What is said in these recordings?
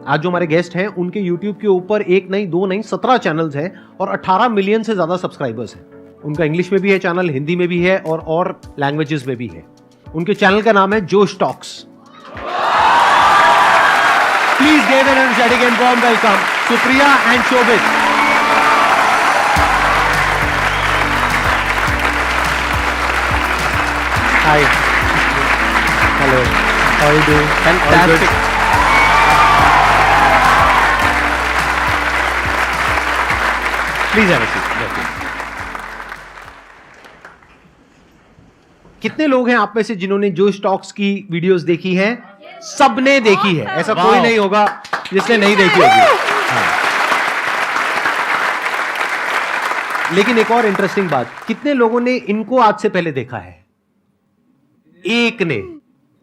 आज जो हमारे गेस्ट हैं उनके YouTube के ऊपर एक नहीं, दो नहीं, 17 चैनल्स हैं और 18 मिलियन से ज्यादा सब्सक्राइबर्स हैं। उनका इंग्लिश में भी है चैनल, हिंदी में भी है और लैंग्वेजेस में भी है। उनके चैनल का नाम है Josh Talks. Please give an energetic and warm welcome Supriya and Shobhit. Hi, hello, how are you doing? Fantastic. Please have a seat. कितने लोग हैं आप में से जिन्होंने जोश टॉक्स की वीडियोस देखी हैं? सबने देखी है, ऐसा कोई नहीं होगा जिसने नहीं देखी होगी। हाँ। लेकिन एक और इंटरेस्टिंग बात, कितने लोगों ने इनको आज से पहले देखा है? एक ने।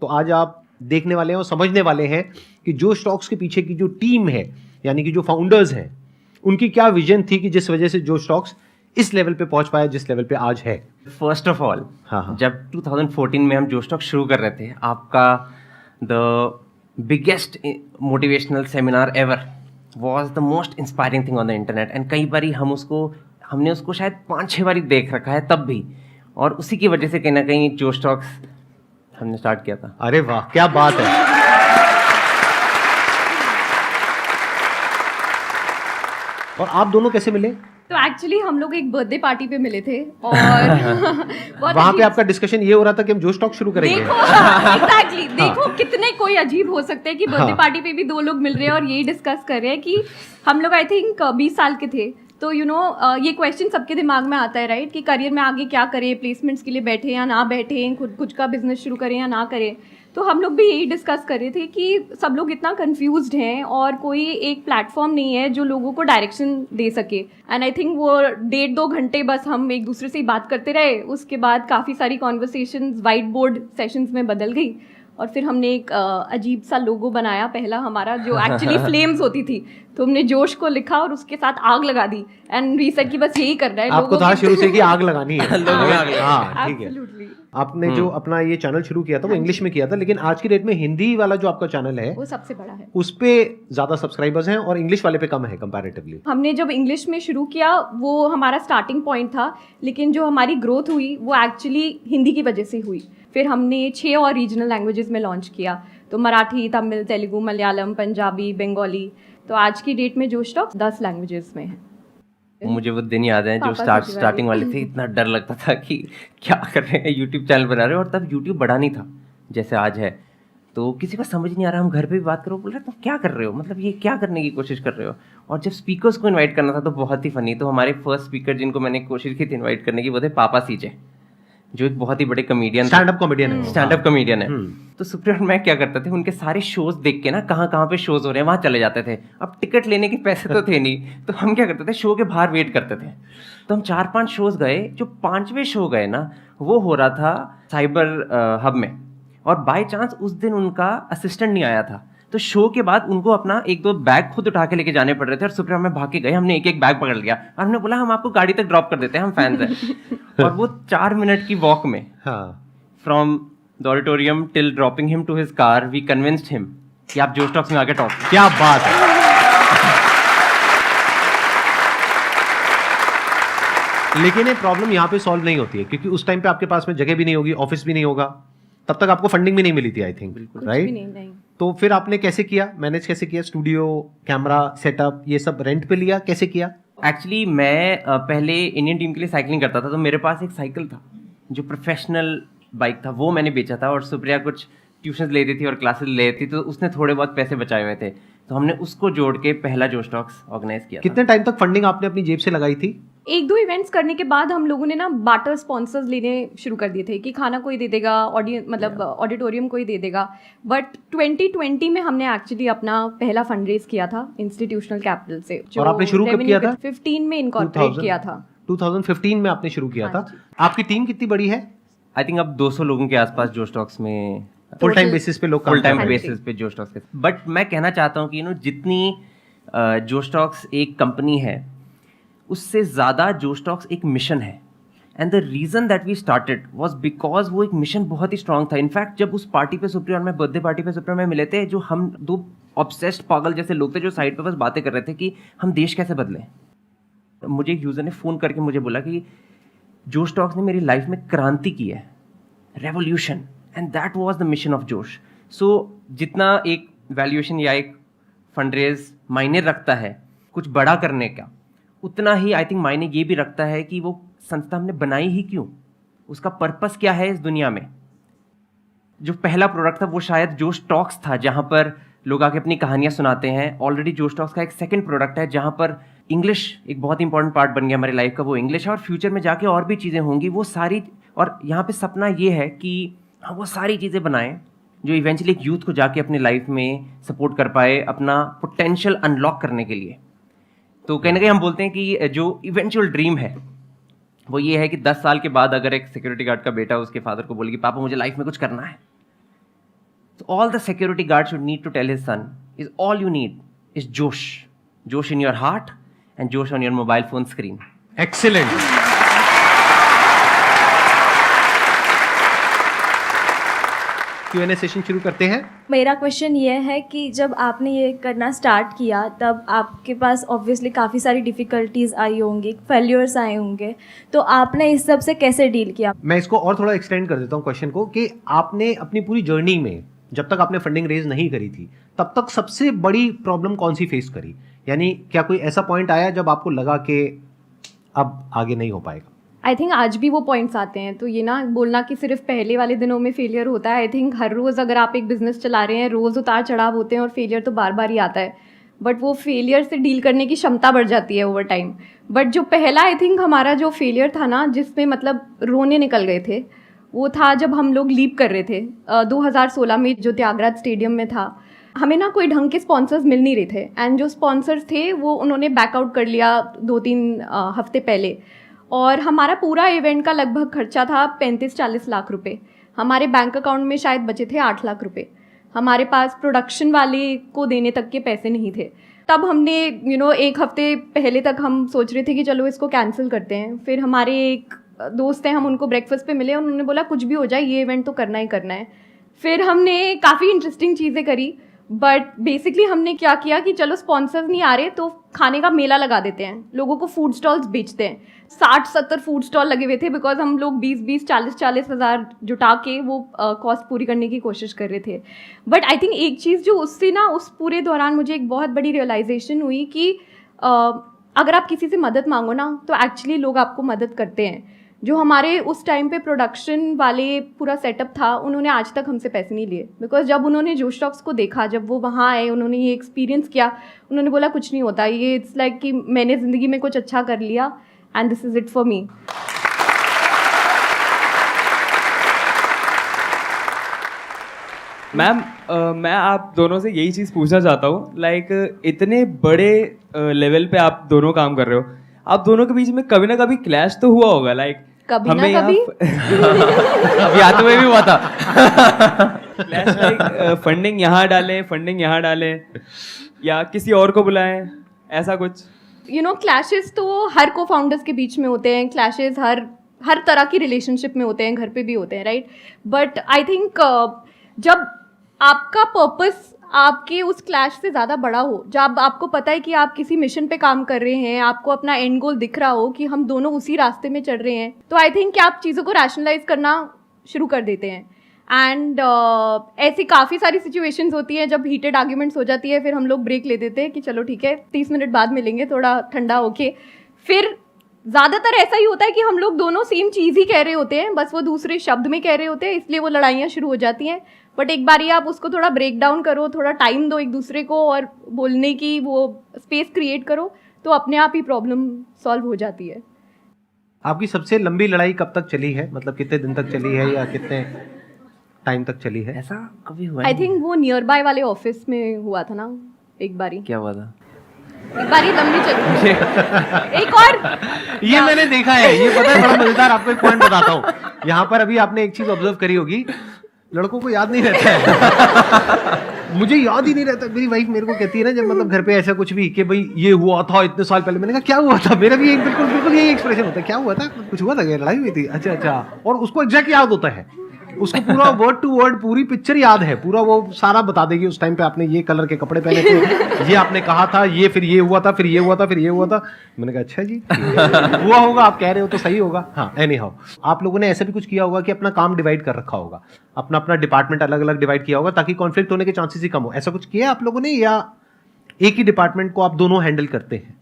तो आज आप देखने वाले हैं और समझने वाले हैं कि जोश टॉक्स के पीछे की जो टीम है, यानी कि जो फाउंडर्स हैं, उनकी क्या विजन थी कि जिस वजह से जोश टॉक्स इस लेवल पे पहुंच पाया जिस लेवल पे आज है। फर्स्ट ऑफ ऑल, जब 2014 में हम जोश टॉक शुरू कर रहे थे, आपका the biggest motivational seminar ever was the most inspiring thing on the internet. And कई बारी हमने उसको शायद 5-6 बारी देख रखा है तब भी, और उसी की वजह से कहीं ना कहीं जोश टॉक्स हमने स्टार्ट किया था। अरे वाह, क्या बात है। और आप दोनों कैसे मिले? तो एक्चुअली हम लोग एक बर्थडे पार्टी पे मिले थे और वहां पे आपका डिस्कशन ये हो रहा था कि हम जोश टॉक शुरू करेंगे। एग्जैक्टली, देखो कितने कोई अजीब हो सकते हैं कि बर्थडे पार्टी पे भी दो लोग मिल रहे हैं और यही डिस्कस कर रहे हैं कि हम लोग आई थिंक 20 साल के थे। तो ये क्वेश्चन सबके दिमाग में आता है, राइट, कि करियर में आगे क्या करें, प्लेसमेंट्स के लिए बैठे या ना बैठे, खुद का बिजनेस शुरू करें या ना करें। तो हम लोग भी यही डिस्कस कर रहे थे कि सब लोग इतना कंफ्यूज्ड हैं और कोई एक प्लेटफॉर्म नहीं है जो लोगों को डायरेक्शन दे सके। एंड आई थिंक वो 1.5-2 घंटे बस हम एक दूसरे से ही बात करते रहे। उसके बाद काफ़ी सारी कॉन्वर्सेशंस वाइट बोर्ड सेशंस में बदल गई और फिर हमने एक अजीब सा लोगो बनाया पहला हमारा, जो एक्चुअली फ्लेम्स होती थी। तो हमने जोश को लिखा और उसके साथ आग लगा दी। एंड वी सेड कि बस यही करना है। आपको था शुरू से कि आग लगानी है। हाँ, ठीक है। Absolutely. आपने जो अपना ये चैनल शुरू किया था वो इंग्लिश में किया था, लेकिन आज की डेट में हिंदी वाला जो आपका चैनल है वो सबसे बड़ा है। उस पे ज्यादा सब्सक्राइबर्स हैं और इंग्लिश वाले पे कम है कंपैरेटिवली। हमने जब इंग्लिश में शुरू किया वो हमारा स्टार्टिंग पॉइंट था, लेकिन जो हमारी ग्रोथ हुई वो एक्चुअली हिंदी की वजह से हुई। फिर हमने 6 और रीजनल लैंग्वेजेस में लॉन्च किया, तो मराठी, तमिल, तेलुगु, मलयालम, पंजाबी, बंगाली। तो आज की डेट में जोश टॉक्स 10 लैंग्वेजेस में है। मुझे वो दिन याद है जो स्टार्टिंग वाले थे, इतना डर लगता था कि क्या कर रहे हैं, यूट्यूब चैनल बना रहे हो। और तब यूट्यूब बड़ा नहीं था जैसे आज है, तो किसी को समझ नहीं आ रहा। हम घर पे भी बात करो, बोल रहे तुम क्या कर रहे हो, मतलब ये क्या करने की कोशिश कर रहे हो। और जब स्पीकर्स को इनवाइट करना था तो बहुत ही फनी। तो हमारे फर्स्ट स्पीकर जिनको मैंने कोशिश की थी इन्वाइट करने की, वो थे पापा सीजे, जो एक बहुत ही बड़े कॉमेडियन, स्टैंड अप कॉमेडियन है। तो सुप्रिया और मैं क्या करते थे, उनके सारे शोज देख के ना कहाँ पे शोज हो रहे हैं वहां चले जाते थे। अब टिकट लेने के पैसे तो थे नहीं, तो हम क्या करते थे, शो के बाहर वेट करते थे। तो हम 4-5 शोज गए। जो 5वें शो गए ना, वो हो रहा था साइबर हब में, और बाय चांस उस दिन उनका असिस्टेंट नहीं आया था। तो शो के बाद उनको अपना 1-2 बैग खुद उठा के लेके जाने पड़ रहे थे और सुप्रिया में भाग के गए। हमने एक बैग पकड़ लिया और हमने बोला हम आपको गाड़ी तक ड्रॉप कर देते हैं, हम फैंस हैं। और वो 4 मिनट की वॉक में from the auditorium till dropping him to his car, we convinced him कि आप जोश टॉक्स में आके टॉक। क्या बात है। लेकिन ये प्रॉब्लम यहाँ पे सॉल्व नहीं होती है क्योंकि उस टाइम पे आपके पास में जगह भी नहीं होगी, ऑफिस भी नहीं होगा, तब तक आपको फंडिंग भी नहीं मिली थी आई थिंक, राइट? तो फिर आपने कैसे किया, मैनेज कैसे किया? स्टूडियो, कैमरा सेटअप, ये सब रेंट पे लिया, कैसे किया? एक्चुअली मैं पहले इंडियन टीम के लिए साइकिलिंग करता था, तो मेरे पास एक साइकिल था जो प्रोफेशनल बाइक था, वो मैंने बेचा था। और सुप्रिया कुछ ट्यूशन लेती थी और क्लासेस लेती थी, तो उसने थोड़े बहुत पैसे बचाए हुए थे, तो हमने उसको जोड़ के पहला जोश टॉक्स ऑर्गेनाइज किया। कितने टाइम तक फंडिंग आपने अपनी जेब से लगाई थी? 1-2 इवेंट्स करने के बाद हम लोगों ने ना बार्टर स्पॉन्सर्स लेने शुरू कर दिए थे कि खाना कोई दे देगा, ऑडिटोरियम कोई दे देगा। बट 2020 में हमने एक्चुअली अपना पहला फंड रेज किया था इंस्टीट्यूशनल कैपिटल से। और आपने शुरू कब किया था? 15 में इनकॉर्पोरेट किया था। 2015 में आपने शुरू किया था। आपकी टीम कितनी बड़ी है? आई थिंक अब 200 लोगों के आसपास जोश टॉक्स में फुल टाइम बेसिस पे लोग फुल टाइम बेसिस पे जोश टॉक्स के। बट मैं कहना चाहता हूँ कि जितनी जोश टॉक्स एक कंपनी है, उससे ज़्यादा जोश टॉक्स एक मिशन है। And the reason that we started was because वो एक मिशन बहुत ही स्ट्रांग था। इनफैक्ट जब उस पार्टी पे सुप्रिया और मैं, बर्थडे पार्टी पे सुप्रिया में मिले थे, जो हम 2 ऑब्सेस्ड पागल जैसे लोग थे जो साइड पे बस बातें कर रहे थे कि हम देश कैसे बदलें। मुझे एक यूज़र ने फ़ोन करके मुझे बोला कि जोश टॉक्स ने मेरी लाइफ में क्रांति की है, revolution, and that was the mission of जोश। सो जितना एक वैल्यूएशन या एक फंडरेज मायने रखता है कुछ बड़ा करने का, उतना ही आई थिंक मायने ये भी रखता है कि वो संस्था हमने बनाई ही क्यों, उसका पर्पस क्या है इस दुनिया में। जो पहला प्रोडक्ट था वो शायद जोश टॉक्स था, जहाँ पर लोग आके अपनी कहानियाँ सुनाते हैं। ऑलरेडी जोश टॉक्स का एक सेकंड प्रोडक्ट है जहाँ पर इंग्लिश एक बहुत इंपॉर्टेंट पार्ट बन गया हमारी लाइफ का, वो इंग्लिश है, और फ्यूचर में जाके और भी चीज़ें होंगी वो सारी। और यहाँ पे सपना ये है कि हम वो सारी चीज़ें बनाएं जो इवेंचुअली एक यूथ को जाके अपनी लाइफ में सपोर्ट कर पाए अपना पोटेंशियल अनलॉक करने के लिए। तो कहीं ना कहीं हम बोलते हैं कि जो इवेंचुअल ड्रीम है वो ये है कि 10 साल के बाद अगर एक सिक्योरिटी गार्ड का बेटा उसके फादर को बोले कि पापा मुझे लाइफ में कुछ करना है, तो all the security guard should need to tell his son is all you need is Josh, Josh in your heart and Josh on your mobile phone screen. Excellent. Q&A session शुरू करते हैं। मेरा क्वेश्चन ये है कि जब आपने ये करना स्टार्ट किया तब आपके पास ऑब्वियसली काफ़ी सारी डिफ़िकल्टीज आई होंगी, फेल्यूर्स आए होंगे, तो आपने इस सब से कैसे डील किया? मैं इसको और थोड़ा एक्सटेंड कर देता हूँ क्वेश्चन को कि आपने अपनी पूरी जर्नी में जब तक आपने फंडिंग रेज नहीं करी थी तब तक सबसे बड़ी प्रॉब्लम कौन सी फेस करी? यानी क्या कोई ऐसा पॉइंट आया जब आपको लगा कि अब आगे नहीं हो पाएगा? आई थिंक आज भी वो पॉइंट्स आते हैं। तो ये ना बोलना कि सिर्फ पहले वाले दिनों में फेलियर होता है, आई थिंक हर रोज़ अगर आप एक बिजनेस चला रहे हैं रोज़ उतार चढ़ाव होते हैं और फेलियर तो बार बार ही आता है, बट वो फेलियर से डील करने की क्षमता बढ़ जाती है ओवर टाइम। बट जो पहला आई थिंक हमारा जो फेलियर था ना, जिसमें मतलब रोने निकल गए थे, वो था जब हम लोग लीप कर रहे थे 2016 में जो त्यागराज स्टेडियम में था। हमें ना कोई ढंग के स्पॉन्सर्स मिल नहीं रहे थे, एंड जो स्पॉन्सर्स थे वो उन्होंने बैकआउट कर लिया 2-3 हफ्ते पहले, और हमारा पूरा इवेंट का लगभग खर्चा था 35-40 लाख रुपए। हमारे बैंक अकाउंट में शायद बचे थे 8 लाख रुपए। हमारे पास प्रोडक्शन वाले को देने तक के पैसे नहीं थे। तब हमने एक हफ्ते पहले तक हम सोच रहे थे कि चलो इसको कैंसिल करते हैं। फिर हमारे एक दोस्त हैं, हम उनको ब्रेकफास्ट पे मिले, उन्होंने बोला कुछ भी हो जाए ये इवेंट तो करना ही करना है। फिर हमने काफ़ी इंटरेस्टिंग चीज़ें करी, बट बेसिकली हमने क्या किया कि चलो स्पॉन्सर्स नहीं आ रहे तो खाने का मेला लगा देते हैं, लोगों को फूड स्टॉल्स बेचते हैं। 60-70 फूड स्टॉल लगे हुए थे, बिकॉज हम लोग 20-20, 40-40 हज़ार जुटा के वो कॉस्ट पूरी करने की कोशिश कर रहे थे। बट आई थिंक एक चीज़ जो उससे ना उस पूरे दौरान मुझे एक बहुत बड़ी रियलाइजेशन हुई कि अगर आप किसी से मदद मांगो ना तो एक्चुअली लोग आपको मदद करते हैं। जो हमारे उस टाइम पे प्रोडक्शन वाले पूरा सेटअप था, उन्होंने आज तक हमसे पैसे नहीं लिए, बिकॉज जब उन्होंने जोश टॉक्स को देखा, जब वो वहाँ आए, उन्होंने ये एक्सपीरियंस किया, उन्होंने बोला कुछ नहीं होता, ये इट्स लाइक कि मैंने ज़िंदगी में कुछ अच्छा कर लिया and this is it for me. Ma'am मैं आप दोनों से यही चीज़ पूछना चाहता हूँ, लाइक इतने बड़े लेवल पे आप दोनों काम कर रहे हो, आप दोनों के बीच में कभी ना कभी क्लैश तो हुआ होगा, लाइक कभी ना कभी अभी आते हुए भी हुआ था। क्लैश लाइक फंडिंग यहाँ डालें, फंडिंग यहाँ डालें, या किसी और को बुलाएं, ऐसा कुछ? क्लैशेस तो हर को फाउंडर्स के बीच में होते हैं, क्लैशेस हर तरह की रिलेशनशिप में होते हैं, घर पे भी होते हैं, राइट। बट आई थिंक जब आपका पर्पस आपके उस क्लैश से ज़्यादा बड़ा हो, जब आपको पता है कि आप किसी मिशन पे काम कर रहे हैं, आपको अपना एंड गोल दिख रहा हो कि हम दोनों उसी रास्ते में चल रहे हैं, तो आई थिंक कि आप चीज़ों को रैशनलाइज करना शुरू कर देते हैं। एंड ऐसी काफ़ी सारी सिचुएशंस होती हैं जब हीटेड आर्ग्यूमेंट्स हो जाती है, फिर हम लोग ब्रेक ले देते हैं कि चलो ठीक है 30 मिनट बाद मिलेंगे, थोड़ा ठंडा होके। फिर ज़्यादातर ऐसा ही होता है कि हम लोग दोनों सेम चीज़ ही कह रहे होते हैं, बस वो दूसरे शब्द में कह रहे होते हैं, इसलिए वो लड़ाइयाँ शुरू हो जाती हैं। बट एक बार ही आप उसको थोड़ा ब्रेक डाउन करो, थोड़ा टाइम दो एक दूसरे को और बोलने की वो स्पेस क्रिएट करो, तो अपने आप ही प्रॉब्लम सॉल्व हो जाती है। आपकी सबसे लंबी लड़ाई कब तक चली है? मतलब कितने दिन तक चली है या कितने टाइम तक चली है? ऐसा कभी हुआ आई थिंक वो नियर बाय वाले ऑफिस में हुआ था ना एक बारी। क्या हुआ था? एक बारी लंबी चली एक और ये मैंने देखा है, ये पता है बड़ा मजेदार। आपको एक पॉइंट बताता हूँ, यहाँ पर अभी आपने एक चीज ऑब्जर्व करी होगी, लड़कों को याद नहीं रहता है। मुझे याद ही नहीं रहता। मेरी वाइफ मेरे को कहती है ना, जब मतलब घर पे ऐसा कुछ भी कि भाई ये हुआ था इतने साल पहले, मैंने कहा क्या हुआ था, मेरा भी एक बिल्कुल यही एक्सप्रेशन होता है, क्या हुआ था, कुछ हुआ था, क्या लड़ाई हुई थी, अच्छा, और उसको एग्जैक्ट याद होता है। उसको पूरा वर्ड टू वर्ड पूरी पिक्चर याद है, पूरा वो सारा बता देगी। उस टाइम पे आपने ये कलर के कपड़े पहने थे, ये आपने कहा था, ये फिर ये हुआ था, फिर ये हुआ था, फिर ये हुआ था। मैंने कहा अच्छा जी हुआ होगा, आप कह रहे हो तो सही होगा। हाँ, एनी हाउ आप लोगों ने ऐसा भी कुछ किया होगा कि अपना काम डिवाइड कर रखा होगा, अपना अपना डिपार्टमेंट अलग अलग डिवाइड किया होगा ताकि कॉन्फ्लिक्ट होने के चांसेस ही कम हो। ऐसा कुछ किया आप लोगों ने, या एक ही डिपार्टमेंट को आप दोनों हैंडल करते हैं?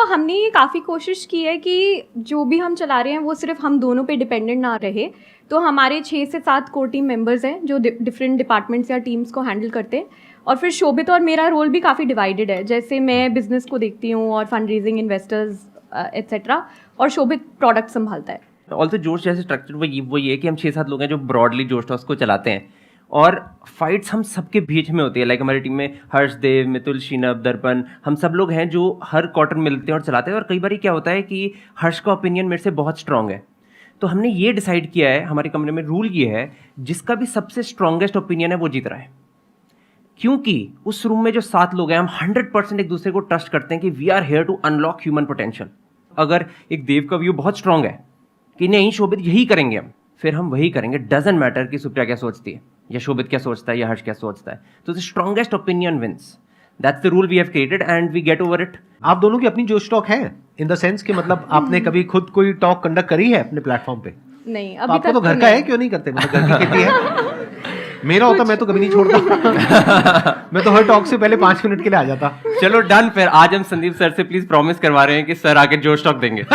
हमने ये काफ़ी कोशिश की है कि जो भी हम चला रहे हैं वो सिर्फ हम दोनों पे डिपेंडेंट ना रहे। तो हमारे 6 से 7 कोर टीम मेंबर्स हैं जो डिफरेंट डिपार्टमेंट्स या टीम्स को हैंडल करते हैं। और फिर शोभित और मेरा रोल भी काफ़ी डिवाइडेड है। जैसे मैं बिजनेस को देखती हूँ और फंड रेजिंग, इन्वेस्टर्स एट्सेट्रा, और शोभित प्रोडक्ट संभालता है। ऑल्सो जोश जैसे स्ट्रक्चर वो ये है कि हम 6-7 लोग हैं जो ब्रॉडली जोश टॉक्स को चलाते हैं, और फाइट्स हम सबके बीच में होती है। लाइक हमारी टीम में हर्षदेव, मितुल, शीनब, दर्पण, हम सब लोग हैं जो हर क्वार्टर मिलते हैं और चलाते हैं। और कई बार क्या होता है कि हर्ष का ओपिनियन मेरे से बहुत स्ट्रांग है, तो हमने ये डिसाइड किया है, हमारे कमरे में रूल ये है, जिसका भी सबसे स्ट्रांगेस्ट ओपिनियन है वो जीत रहा है। क्योंकि उस रूम में जो 7 लोग हैं, हम 100% एक दूसरे को ट्रस्ट करते हैं कि we are here to unlock human potential. अगर एक देव का व्यू बहुत स्ट्रांग है कि नहीं शोभित यही करेंगे हम, फिर हम वही करेंगे। डजंट मैटर कि सुप्रिया क्या सोचती है या शोभित क्या सोचता है या हर्ष क्या सोचता है। तो the strongest opinion wins. That's the rule we have created and we get over it. आप दोनों की अपनी जोश टॉक है, इन द सेंस कि मतलब आपने कभी खुद कोई टॉक कंडक्ट करी है अपने प्लेटफॉर्म पे? नहीं, तो अभी आपको तक तो घर का है, क्यों नहीं करते? मतलब घर की खेती है। मेरा होता मैं तो कभी नहीं छोड़ता मैं तो हर टॉक से पहले 5 मिनट के लिए आ जाता। चलो डन, फिर आज हम संदीप सर से प्लीज प्रॉमिस करवा रहे हैं कि सर आके जोश टॉक देंगे।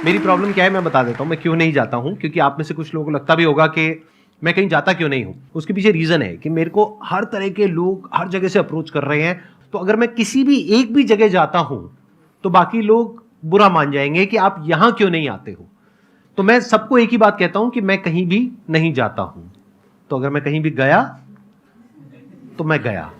मेरी प्रॉब्लम क्या है मैं बता देता हूँ, मैं क्यों नहीं जाता हूँ। क्योंकि आप में से कुछ लोगों को लगता भी होगा कि मैं कहीं जाता क्यों नहीं हूँ। उसके पीछे रीजन है कि मेरे को हर तरह के लोग हर जगह से अप्रोच कर रहे हैं। तो अगर मैं किसी भी एक भी जगह जाता हूँ तो बाकी लोग बुरा मान जाएंगे कि आप यहां क्यों नहीं आते हो। तो मैं सबको एक ही बात कहता हूं कि मैं कहीं भी नहीं जाता हूं। तो अगर मैं कहीं भी गया तो मैं गया।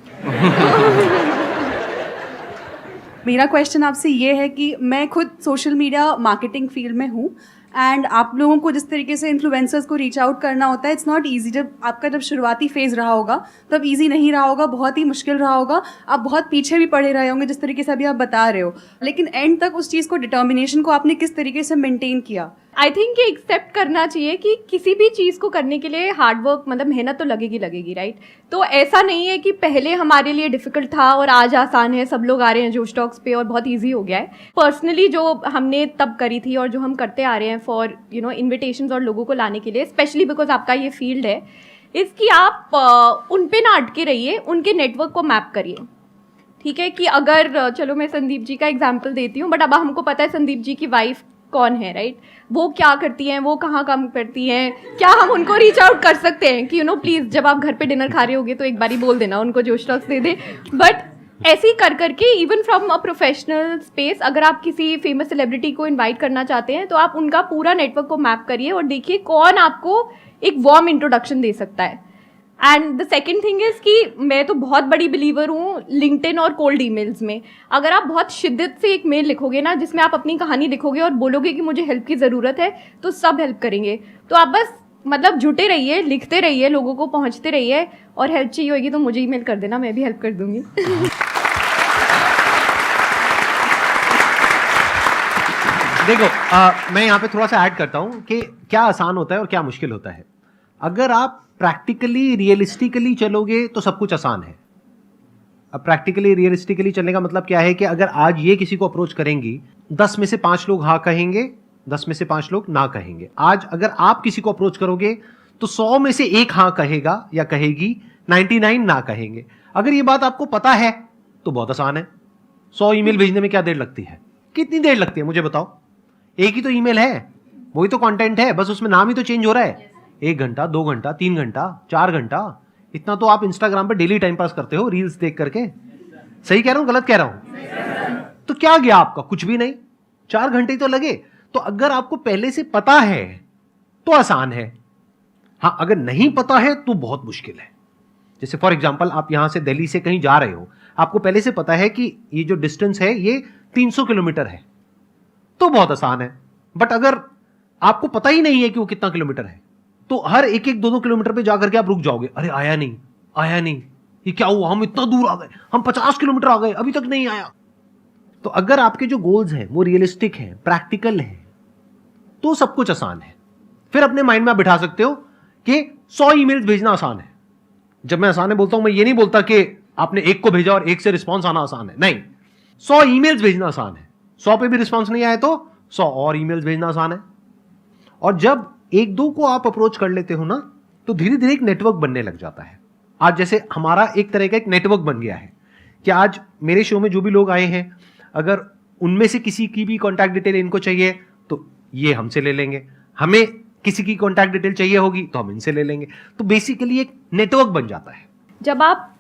मेरा क्वेश्चन आपसे ये है कि मैं खुद सोशल मीडिया मार्केटिंग फील्ड में हूँ, एंड आप लोगों को जिस तरीके से इन्फ्लुएंसर्स को रीच आउट करना होता है, इट्स नॉट ईजी। जब शुरुआती फेज़ रहा होगा तब ईजी नहीं रहा होगा, बहुत ही मुश्किल रहा होगा, आप बहुत पीछे भी पड़े रहे होंगे जिस तरीके से अभी आप बता रहे हो। लेकिन एंड तक उस चीज़ को, डिटर्मिनेशन को आपने किस तरीके से मेंटेन किया? आई थिंक ये एक्सेप्ट करना चाहिए कि किसी भी चीज़ को करने के लिए हार्ड वर्क, मतलब मेहनत तो लगेगी, राइट। तो ऐसा नहीं है कि पहले हमारे लिए डिफिकल्ट था और आज आसान है, सब लोग आ रहे हैं जोश टॉक्स पे और बहुत इजी हो गया है। पर्सनली जो हमने तब करी थी और जो हम करते आ रहे हैं फॉर इन्विटेशंस और लोगों को लाने के लिए, स्पेशली बिकॉज आपका ये फील्ड है, इसकी आप उन पे ना अटके रहिए, उनके नेटवर्क को मैप करिए। ठीक है कि अगर चलो मैं संदीप जी का एग्जाम्पल देती हूँ, बट अब हमको पता है संदीप जी की वाइफ कौन है, राइट, वो क्या करती हैं, वो कहाँ काम करती हैं, क्या हम उनको रीच आउट कर सकते हैं कि प्लीज़ जब आप घर पे डिनर खा रहे होगे तो एक बारी बोल देना उनको, जोश टॉक्स दे दे। बट ऐसे ही कर करके even from a professional space, अगर आप किसी फेमस सेलिब्रिटी को इनवाइट करना चाहते हैं तो आप उनका पूरा नेटवर्क को मैप करिए और देखिए कौन आपको एक वार्म इंट्रोडक्शन दे सकता है। And the second thing is कि मैं तो बहुत बड़ी बिलीवर हूँ लिंक्डइन और कोल्ड ईमेल्स में। अगर आप बहुत शिद्दत से एक मेल लिखोगे ना जिसमें आप अपनी कहानी लिखोगे और बोलोगे कि मुझे हेल्प की ज़रूरत है, तो सब हेल्प करेंगे। तो आप बस मतलब जुटे रहिए, लिखते रहिए, लोगों को पहुँचते रहिए, और हेल्प चाहिए होगी तो मुझे ईमेल कर देना, मैं भी हेल्प कर दूँगी। देखो मैं यहाँ पे थोड़ा सा ऐड करता हूँ कि क्या आसान होता है और क्या मुश्किल होता है। अगर आप प्रैक्टिकली रियलिस्टिकली चलोगे तो सब कुछ आसान है। अब प्रैक्टिकली रियलिस्टिकली चलने का मतलब क्या है कि अगर आज ये किसी को अप्रोच करेंगी, 10 में से 5 लोग हाँ कहेंगे, 10 में से 5 लोग ना कहेंगे। आज अगर आप किसी को अप्रोच करोगे तो 100 में से 1 हाँ कहेगा या कहेगी, 99 ना कहेंगे। अगर ये बात आपको पता है तो बहुत आसान है। 100 ईमेल भेजने में क्या देर लगती है? कितनी देर लगती है मुझे बताओ? एक ही तो ईमेल है, वही तो कंटेंट है, बस उसमें नाम ही तो चेंज हो रहा है। 1 घंटा, 2 घंटा, 3 घंटा, 4 घंटा, इतना तो आप इंस्टाग्राम पे डेली टाइम पास करते हो रील्स देख करके। सही कह रहा हूं, गलत कह रहा हूं? तो क्या गया आपका? कुछ भी नहीं, 4 घंटे तो लगे। तो अगर आपको पहले से पता है तो आसान है। हाँ, अगर नहीं पता है तो बहुत मुश्किल है। जैसे फॉर एग्जाम्पल आप यहां से दिल्ली से कहीं जा रहे हो, आपको पहले से पता है कि ये जो डिस्टेंस है ये 300 किलोमीटर है, तो बहुत आसान है। बट अगर आपको पता ही नहीं है कि वो कितना किलोमीटर है, तो हर 1-1, 2-2 किलोमीटर पे जाकर के आप रुक जाओगे। अरे आया नहीं, ये क्या हुआ, हम इतना दूर आ गए, हम 50 किलोमीटर आ गए, अभी तक नहीं आया। तो अगर आपके जो गोल्स हैं वो रियलिस्टिक हैं, प्रैक्टिकल हैं, तो सब कुछ आसान है। फिर अपने माइंड में आप बिठा सकते हो कि 100 ईमेल्स भेजना आसान है। जब मैं आसान है बोलता हूं, मैं ये नहीं बोलता कि आपने एक को भेजा और एक से रिस्पॉन्स आना आसान है, नहीं। 100 ईमेल्स भेजना आसान है, 100 पे भी रिस्पॉन्स नहीं आए तो 100 और ईमेल्स भेजना आसान है। और जब एक दो को आप अप्रोच कर लेते हो ना, तो धीरे धीरे एक नेटवर्क बनने लग जाता है। आज जैसे हमारा एक तरह का एक नेटवर्क बन गया है कि आज मेरे शो में जो भी लोग आए हैं, अगर उनमें से किसी की भी कॉन्टैक्ट डिटेल इनको चाहिए तो ये हमसे ले लेंगे, हमें किसी की कॉन्टैक्ट डिटेल चाहिए होगी तो हम इनसे ले लेंगे। तो बेसिकली एक नेटवर्क बन जाता है। जब आप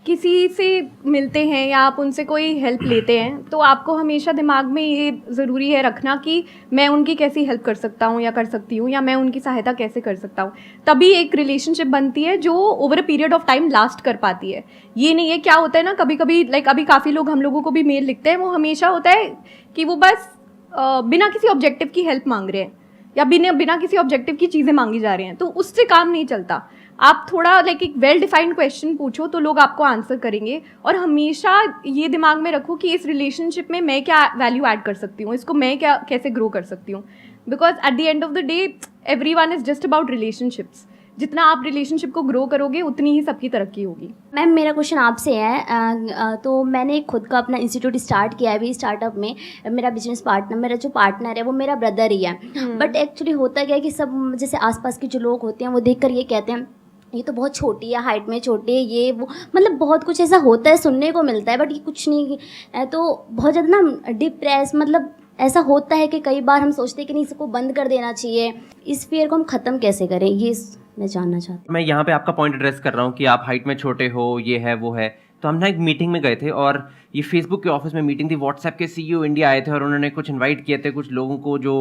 किसी से मिलते हैं या आप उनसे कोई हेल्प लेते हैं तो आपको हमेशा दिमाग में ये ज़रूरी है रखना कि मैं उनकी कैसी हेल्प कर सकता हूँ या कर सकती हूँ, या मैं उनकी सहायता कैसे कर सकता हूँ। तभी एक रिलेशनशिप बनती है जो over a period of time last कर पाती है। ये नहीं है, क्या होता है ना, कभी कभी लाइक अभी काफ़ी लोग हम लोगों को भी मेल लिखते हैं, वो हमेशा होता है कि वो बस बिना किसी ऑब्जेक्टिव की हेल्प मांग रहे हैं या बिना किसी ऑब्जेक्टिव की चीज़ें मांगी जा रही हैं, तो उससे काम नहीं चलता। आप थोड़ा लाइक एक वेल डिफाइंड क्वेश्चन पूछो तो लोग आपको आंसर करेंगे। और हमेशा ये दिमाग में रखो कि इस रिलेशनशिप में मैं क्या वैल्यू ऐड कर सकती हूँ, इसको मैं क्या कैसे ग्रो कर सकती हूँ। Because at the end of the day everyone is just about relationships. जितना आप रिलेशनशिप को ग्रो करोगे उतनी ही सबकी तरक्की होगी। मैम मेरा क्वेश्चन आपसे है, तो मैंने खुद का अपना इंस्टीट्यूट स्टार्ट किया है अभी। स्टार्टअप में मेरा बिजनेस पार्टनर, मेरा जो पार्टनर है वो मेरा ब्रदर ही है। बट एक्चुअली होता क्या है कि सब जैसे आसपास के जो लोग होते हैं वो देखकर ये कहते हैं ये तो बहुत छोटी है, हाइट में छोटी है, ये वो, मतलब बहुत कुछ ऐसा होता है, सुनने को मिलता है, बट ये कुछ नहीं है। तो बहुत ज़्यादा ना डिप्रेस, मतलब ऐसा होता है कि कई बार हम सोचते हैं कि नहीं, इसको बंद कर देना चाहिए। इस फियर को हम ख़त्म कैसे करें, ये मैं जानना चाहती हूँ। मैं यहाँ पे आपका पॉइंट एड्रेस कर रहा हूँ कि आप हाइट में छोटे हो, ये है वो है। तो हम ना एक मीटिंग में गए थे और ये फेसबुक के ऑफिस में मीटिंग थी। व्हाट्सएप के सीईओ इंडिया आए थे और उन्होंने कुछ इनवाइट किए थे कुछ लोगों को जो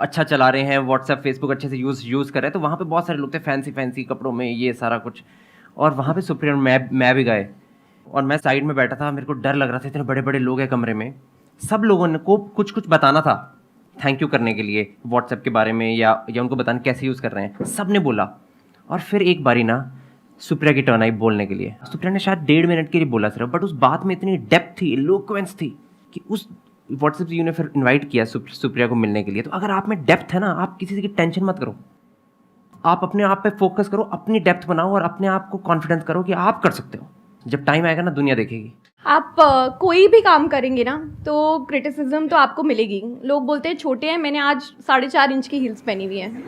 अच्छा चला रहे हैं, व्हाट्सएप फेसबुक अच्छे से यूज़ कर रहे हैं। तो वहाँ पे बहुत सारे लोग थे फैंसी कपड़ों में, ये सारा कुछ। और वहाँ पे सुप्रिया और मैं भी गए और मैं साइड में बैठा था। मेरे को डर लग रहा था, इतने बड़े बड़े लोग हैं कमरे में। सब लोगों ने को कुछ बताना था थैंक यू करने के लिए व्हाट्सएप के बारे में या उनको बताना कैसे यूज़ कर रहे हैं। सब ने बोला और फिर एक बारी ना सुप्रिया की टर्न आई बोलने के लिए। सुप्रिया ने शायद 1.5 मिनट के लिए बोला सिर्फ, बट उस बात में इतनी डेप्थ थी, इलोक्वेंस थी कि उस व्हाट्सएप ने फिर इनवाइट किया सुप्रिया को मिलने के लिए। तो अगर आप में डेप्थ है ना, आप किसी की टेंशन मत करो, आप अपने आप पे फोकस करो, अपनी डेप्थ बनाओ और अपने आप को कॉन्फिडेंस करो कि आप कर सकते हो। जब टाइम आएगा ना, दुनिया देखेगी। आप कोई भी काम करेंगे ना तो क्रिटिसिज्म तो आपको मिलेगी। लोग बोलते हैं छोटे हैं, मैंने आज 4.5 इंच की हील्स पहनी हुई हैं।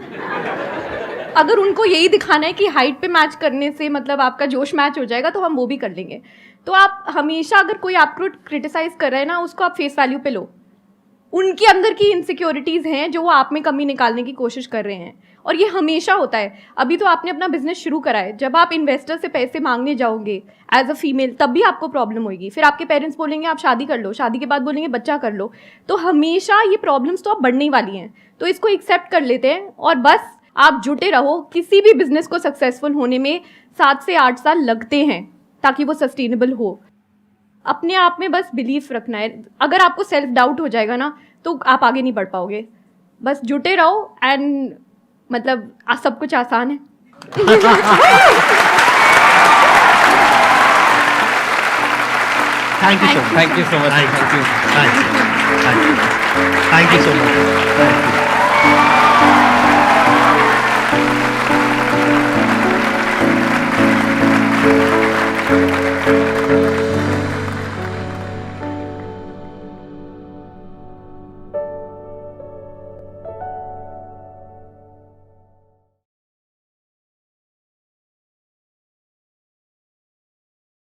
अगर उनको यही दिखाना है कि हाइट पे मैच करने से मतलब आपका जोश मैच हो जाएगा तो हम वो भी कर लेंगे। तो आप हमेशा अगर कोई आपको क्रिटिसाइज कर रहा है ना, उसको आप फेस वैल्यू पे लो। उनके अंदर की इनसिक्योरिटीज़ हैं जो वो आप में कमी निकालने की कोशिश कर रहे हैं, और ये हमेशा होता है। अभी तो आपने अपना बिजनेस शुरू करा है, जब आप इन्वेस्टर से पैसे मांगने जाओगे एज अ फीमेल तब भी आपको प्रॉब्लम होगी। फिर आपके पेरेंट्स बोलेंगे आप शादी कर लो, शादी के बाद बोलेंगे बच्चा कर लो। तो हमेशा ये प्रॉब्लम्स तो अब बढ़ने वाली हैं, तो इसको एक्सेप्ट कर लेते हैं और बस आप जुटे रहो। किसी भी बिजनेस को सक्सेसफुल होने में 7 से 8 साल लगते हैं ताकि वो सस्टेनेबल हो। अपने आप में बस बिलीफ रखना है। अगर आपको सेल्फ डाउट हो जाएगा ना तो आप आगे नहीं बढ़ पाओगे। बस जुटे रहो एंड मतलब सब कुछ आसान है। Thank you so much. Thank you so much. Thank you so much.